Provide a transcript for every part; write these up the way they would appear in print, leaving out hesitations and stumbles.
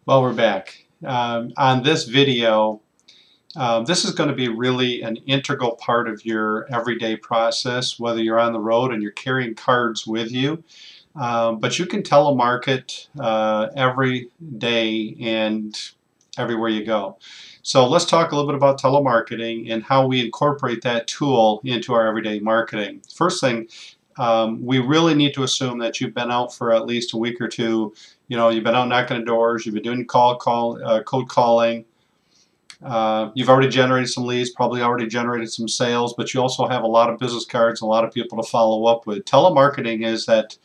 Well, we're back. On this video, this is going to be really an integral part of your everyday process, whether you're on the road and you're carrying cards with you. But you can telemarket every day and everywhere you go. So let's talk a little bit about telemarketing and how we incorporate that tool into our everyday marketing. First thing, we really need to assume that you've been out for at least a week or two. You know, you've been out knocking on doors, you've been doing cold calling. You've already generated some leads, probably already generated some sales, but you also have a lot of business cards, a lot of people to follow up with. Telemarketing is that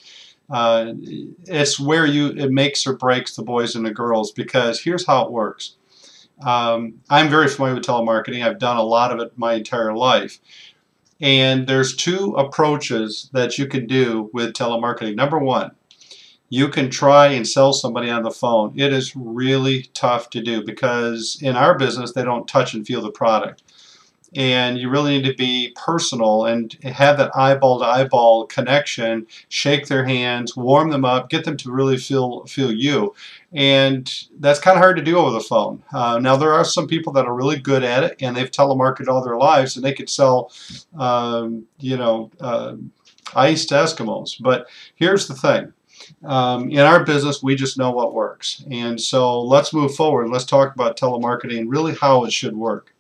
it's where it makes or breaks the boys and the girls, because here's how it works. I'm very familiar with telemarketing. I've done a lot of it my entire life. And there's two approaches that you can do with telemarketing. Number one, you can try and sell somebody on the phone. It is really tough to do because in our business they don't touch and feel the product. And you really need to be personal and have that eyeball to eyeball connection, shake their hands, warm them up, get them to really feel you. And that's kind of hard to do over the phone. Now there are some people that are really good at it and they've telemarketed all their lives and they could sell ice to Eskimos. But here's the thing. In our business, we just know what works. And so let's move forward. Let's talk about telemarketing and really how it should work.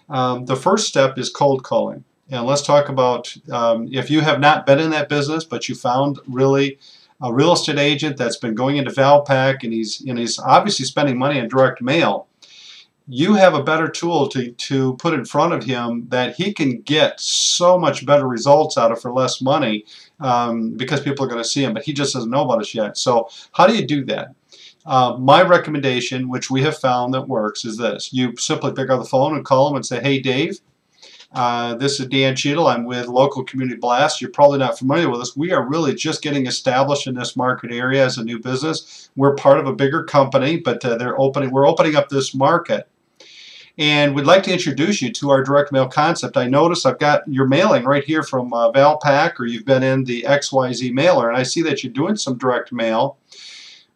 The first step is cold calling. And let's talk about if you have not been in that business, but you found really a real estate agent that's been going into Valpak and he's obviously spending money on direct mail. You have a better tool to put in front of him that he can get so much better results out of for less money because people are going to see him, but he just doesn't know about us yet. So how do you do that? My recommendation, which we have found that works, is this. You simply pick up the phone and call him and say, "Hey, Dave, this is Dan Cheadle. I'm with Local Community Blast. You're probably not familiar with us. We are really just getting established in this market area as a new business. We're part of a bigger company, but we're opening up this market. And we'd like to introduce you to our direct mail concept. I notice I've got your mailing right here from Valpak, or you've been in the XYZ mailer, and I see that you're doing some direct mail.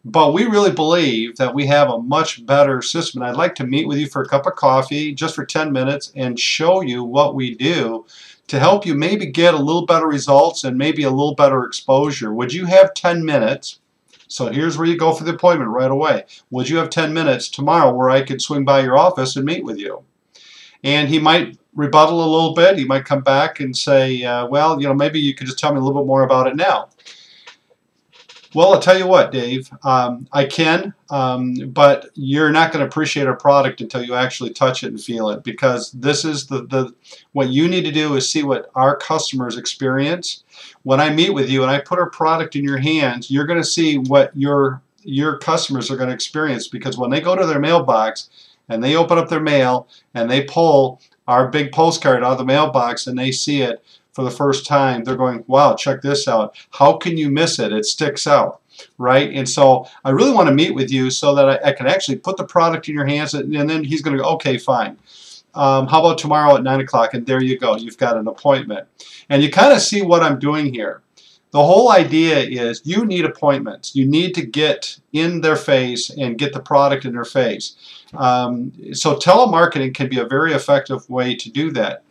But we really believe that we have a much better system. And I'd like to meet with you for a cup of coffee, just for 10 minutes, and show you what we do to help you maybe get a little better results and maybe a little better exposure. Would you have 10 minutes? So here's where you go for the appointment right away. Would you have 10 minutes tomorrow where I could swing by your office and meet with you?" And he might rebuttal a little bit. He might come back and say, well, maybe you could just tell me a little bit more about it now. Well, I'll tell you what, Dave, I can, but you're not going to appreciate our product until you actually touch it and feel it, because this is what you need to do is see what our customers experience. When I meet with you and I put our product in your hands, you're going to see what your customers are going to experience, because when they go to their mailbox and they open up their mail and they pull our big postcard out of the mailbox and they see it for the first time, they're going, "Wow, check this out. How can you miss it? It sticks out," right? And so I really want to meet with you so that I can actually put the product in your hands, and then he's going to go, "Okay, fine. How about tomorrow at 9 o'clock? And there you go. You've got an appointment. And you kind of see what I'm doing here. The whole idea is you need appointments. You need to get in their face and get the product in their face. So telemarketing can be a very effective way to do that.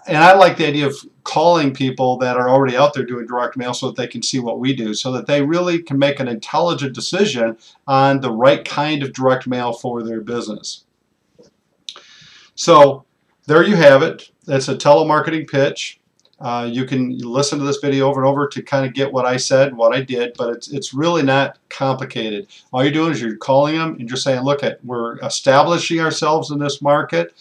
And I like the idea of calling people that are already out there doing direct mail so that they can see what we do, so that they really can make an intelligent decision on the right kind of direct mail for their business. So there you have it. It's a telemarketing pitch. You can listen to this video over and over to kind of get what I said, what I did, but it's really not complicated. All you're doing is you're calling them and you're saying, "Look, we're establishing ourselves in this market.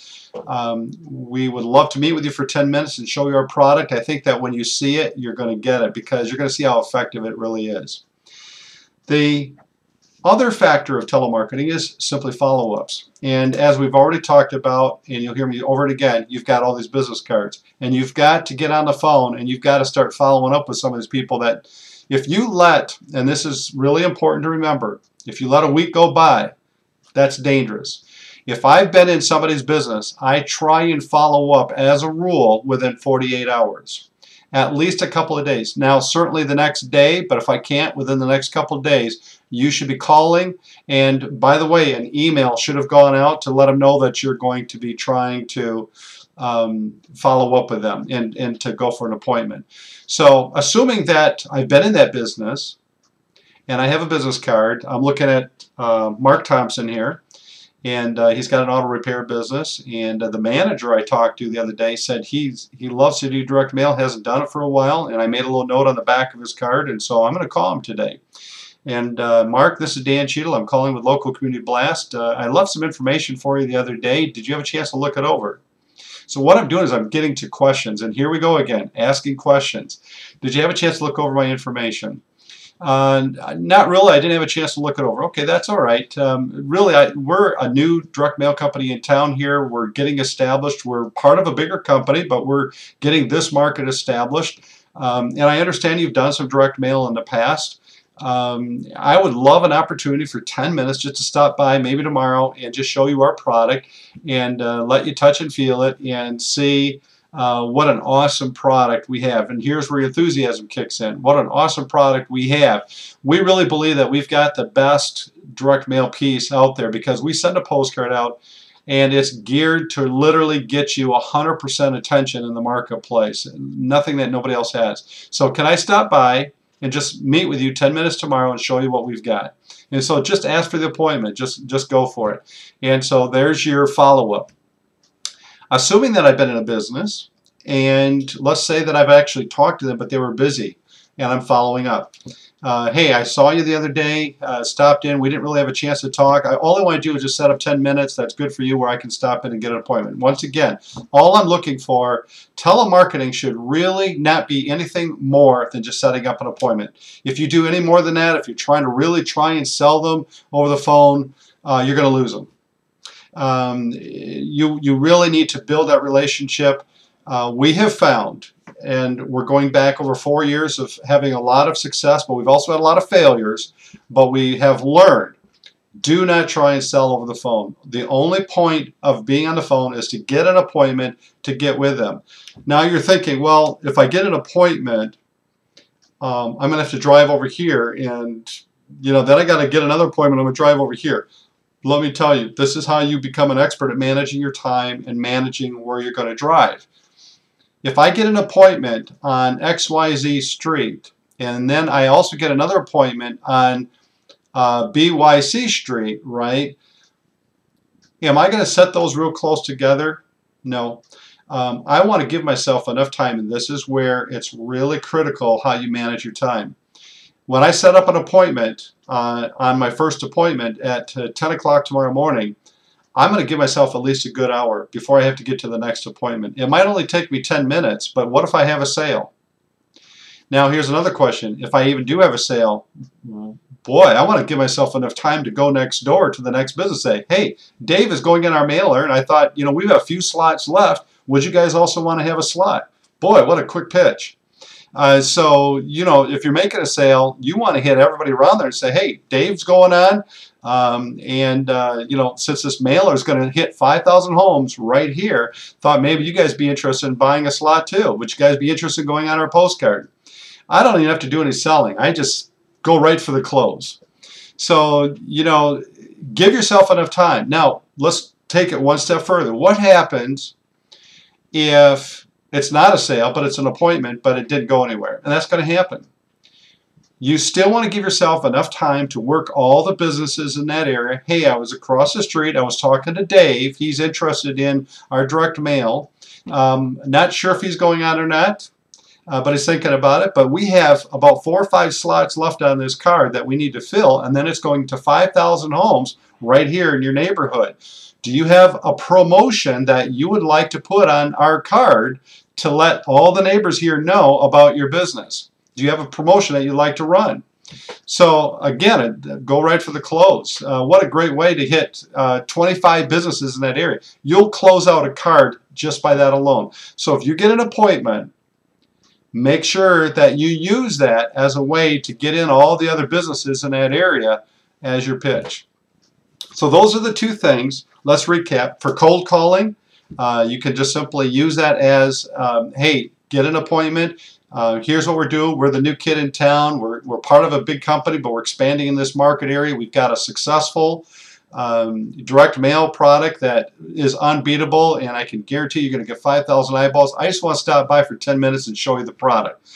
We would love to meet with you for 10 minutes and show you our product. I think that when you see it, you're going to get it, because you're going to see how effective it really is." The other factor of telemarketing is simply follow-ups. And as we've already talked about, and you'll hear me over and again, you've got all these business cards. And you've got to get on the phone and you've got to start following up with some of these people that if you let, and this is really important to remember, if you let a week go by, that's dangerous. If I've been in somebody's business, I try and follow up as a rule within 48 hours. at least a couple of days. Now, certainly the next day, but if I can't, within the next couple of days, you should be calling. And by the way, an email should have gone out to let them know that you're going to be trying to follow up with them and to go for an appointment. So assuming that I've been in that business and I have a business card, I'm looking at Mark Thompson here, and he's got an auto repair business, and the manager I talked to the other day said he loves to do direct mail, hasn't done it for a while, and I made a little note on the back of his card, and so I'm going to call him today. And Mark, this is Dan Cheadle. I'm calling with Local Community Blast. I left some information for you the other day. Did you have a chance to look it over? So what I'm doing is I'm getting to questions, and here we go again, asking questions. Did you have a chance to look over my information? Not really. I didn't have a chance to look it over. Okay, that's all right. Really, we're a new direct mail company in town here. We're getting established. We're part of a bigger company, but we're getting this market established. And I understand you've done some direct mail in the past. I would love an opportunity for 10 minutes just to stop by maybe tomorrow and just show you our product and let you touch and feel it and see what an awesome product we have. And here's where enthusiasm kicks in. What an awesome product we have. We really believe that we've got the best direct mail piece out there because we send a postcard out and it's geared to literally get you 100% attention in the marketplace. Nothing that nobody else has. So can I stop by and just meet with you 10 minutes tomorrow and show you what we've got? And so just ask for the appointment. Just go for it. And so there's your follow-up. Assuming that I've been in a business, and let's say that I've actually talked to them, but they were busy, and I'm following up. Hey, I saw you the other day, stopped in. We didn't really have a chance to talk. All I want to do is just set up 10 minutes. That's good for you where I can stop in and get an appointment. Once again, all I'm looking for, telemarketing should really not be anything more than just setting up an appointment. If you do any more than that, if you're trying to really try and sell them over the phone, you're going to lose them. You really need to build that relationship. We have found, and we're going back over 4 years of having a lot of success, but we've also had a lot of failures, but we have learned, do not try and sell over the phone. The only point of being on the phone is to get an appointment to get with them. Now you're thinking, well, if I get an appointment, I'm going to have to drive over here, and then I got to get another appointment. I'm going to drive over here. Let me tell you, this is how you become an expert at managing your time and managing where you're going to drive. If I get an appointment on XYZ Street, and then I also get another appointment on BYC Street, right? Am I going to set those real close together? No. I want to give myself enough time, and this is where it's really critical how you manage your time. When I set up an appointment on my first appointment at 10 o'clock tomorrow morning, I'm going to give myself at least a good hour before I have to get to the next appointment. It might only take me 10 minutes, but what if I have a sale? Now here's another question. If I even do have a sale, boy, I want to give myself enough time to go next door to the next business. Say, hey, Dave is going in our mailer, and I thought, we have a few slots left. Would you guys also want to have a slot? Boy, what a quick pitch. So, if you're making a sale, you want to hit everybody around there and say, hey, Dave's going on. Since this mailer is going to hit 5,000 homes right here, thought maybe you guys be interested in buying a slot too. Would you guys be interested in going on our postcard? I don't even have to do any selling. I just go right for the close. So, give yourself enough time. Now, let's take it one step further. What happens if it's not a sale, but it's an appointment, but it didn't go anywhere? And that's going to happen. You still want to give yourself enough time to work all the businesses in that area. Hey, I was across the street. I was talking to Dave. He's interested in our direct mail. Not sure if he's going on or not, but he's thinking about it. But we have about 4 or 5 slots left on this card that we need to fill, and then it's going to 5,000 homes right here in your neighborhood. Do you have a promotion that you would like to put on our card to let all the neighbors here know about your business? Do you have a promotion that you'd like to run? So again, go right for the close. What a great way to hit 25 businesses in that area. You'll close out a card just by that alone. So if you get an appointment, make sure that you use that as a way to get in all the other businesses in that area as your pitch. So those are the 2 things. Let's recap. For cold calling, you can just simply use that as, hey, get an appointment, Here's what we're doing. We're the new kid in town. We're part of a big company, but we're expanding in this market area. We've got a successful direct mail product that is unbeatable, and I can guarantee you're going to get 5,000 eyeballs. I just want to stop by for 10 minutes and show you the product.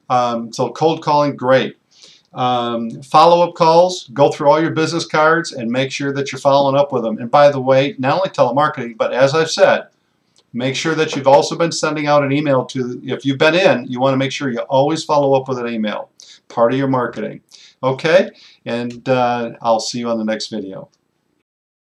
So cold calling, great. Follow-up calls, go through all your business cards and make sure that you're following up with them. And by the way, not only telemarketing, but as I've said, make sure that you've also been sending out an email to, if you've been in, you want to make sure you always follow up with an email. Part of your marketing. Okay? And I'll see you on the next video.